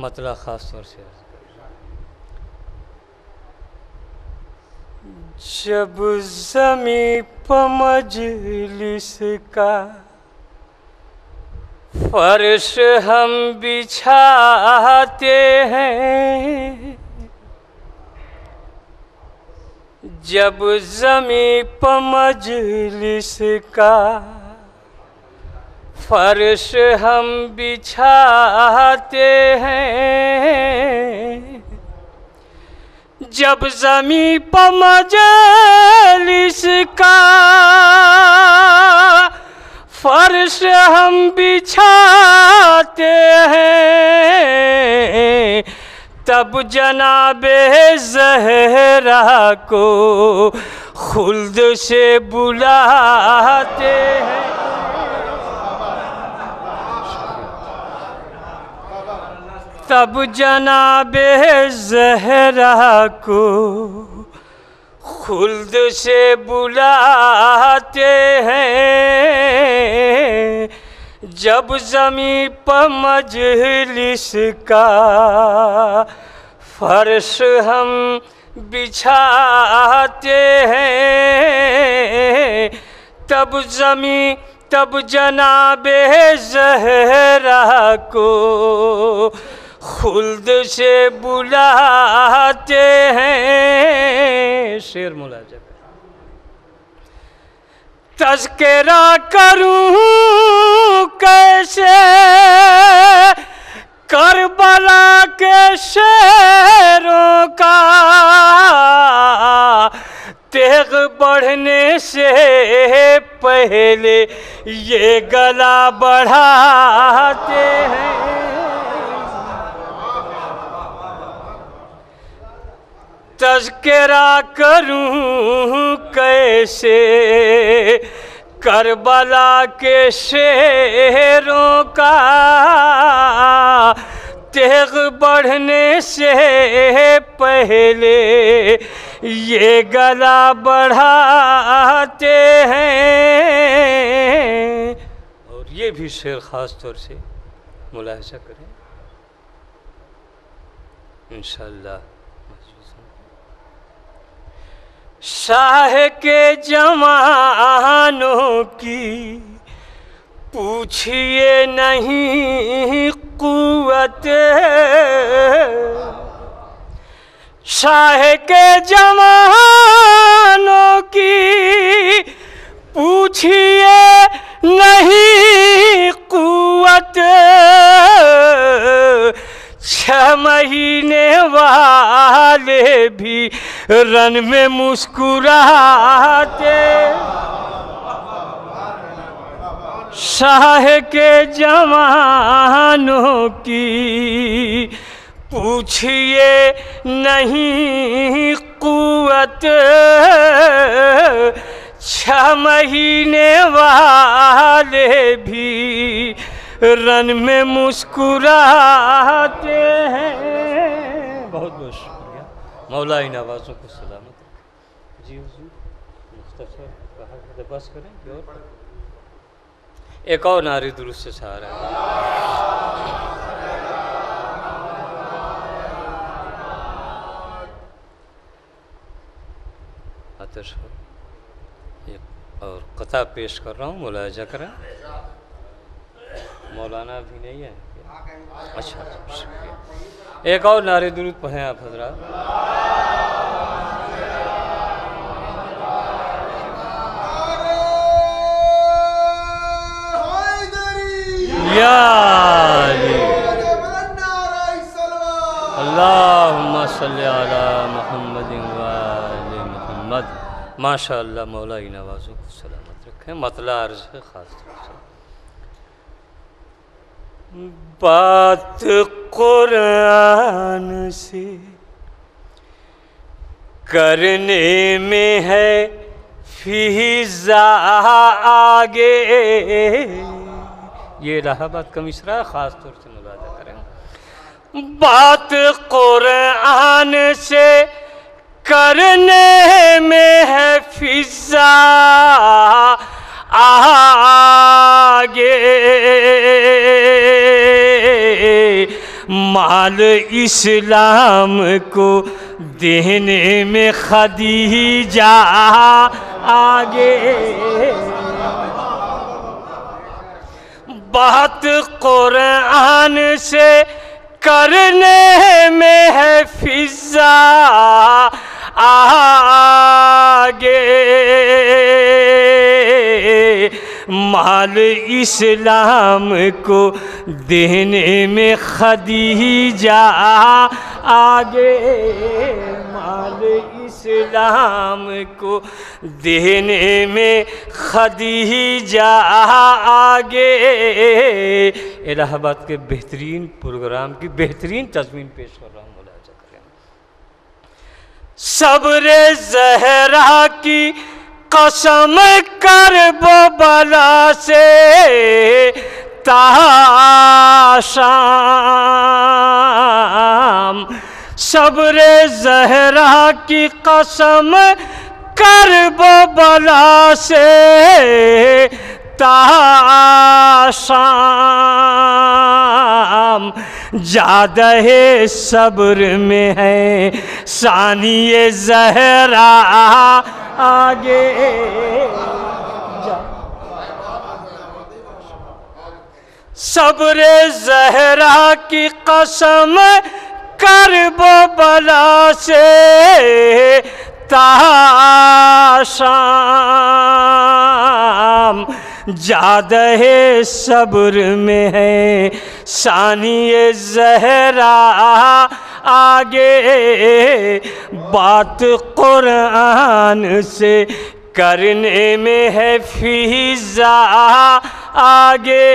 मतलब ख़ास तौर से जब ज़मीं पर मजलिस का फर्श हम बिछाते हैं, जब ज़मीं पर मजलिस का फर्श हम बिछाते हैं, जब ज़मीं पर मजलिस का फर्श हम बिछाते हैं, तब जनाबे ज़हरा को खुल्द से बुलाते हैं। तब जनाबे ज़हरा को खुल्द से बुलाते हैं, जब ज़मीं पर मजलिस का फर्श हम बिछाते हैं, तब जनाबे ज़हरा को खुल्द से बुलाते हैं। शेर मुलाजा तज़किरा करूं कैसे करबला के शेरों का, तेग बढ़ने से पहले ये गला बढ़ाते हैं। तज़किरा करूं कैसे करबला के शेरों का, तेग बढ़ने से पहले ये गला बढ़ाते हैं। और ये भी शेर ख़ास तौर से मुलाहिज़ा करें इंशाअल्लाह। शाह के जवानों की पूछिए नहीं कुव्वत, शाह के जवानों की पूछिए नहीं कुव्वत, 6 महीने वाले भी रन में मुस्कुराते। शाह के जवानों की पूछिए नहीं कुव्वत, 6 महीने वाले भी रन में मुस्कुराते हैं। बहुत बहुत शुक्रिया। मौला इन आवाज़ों को सलामत जी। हुजूर मुख्तसर कहा बस करें कि और एक और नारे दुरुस्त से सहारा है। आतिश एक और कता पेश कर रहा हूँ, मुलाहिज़ा करें। मौलाना भी नहीं है? अच्छा शुक्रिया। एक और नारे दुरूद पढ़ें आप हज़रात। या अल्लाहुम्मा सल्ली अला मुहम्मदिन व आले मुहम्मद। माशाअल्लाह, मौला इन आवाज़ों को सलामत रखें। मतला अर्ज़ है ख़ास तौर से बात कुरान से करने में है फिज़ा आगे। ये इलाहाबाद का मिसरा ख़ास तौर से मुलाज़ा करें। बात कुरान से करने में है फिज़ा आगे, माल इस्लाम को देने में खदीजा आगे। बात कुरान से करने में है फिजा आगे। माल इस्लाम को देने में खदीजा आगे। माल इस्लाम को देने में खदीजा आगे। इलाहाबाद के बेहतरीन प्रोग्राम की बेहतरीन तस्वीर पेश कर रहा हूँ, मुलाजा करें। सब्र ज़हरा की कसम करबला से ताशाम। सब्र ज़हरा की कसम करबला से ताशाम। ज़्यादा सब्र में है सानिए ज़हरा आगे। सब्र ज़हरा की कसम करबला से ताशाम। ज़्यादा सब्र में है सानिए ज़हरा आगे। बात कुरान से करने में है फिजा आगे।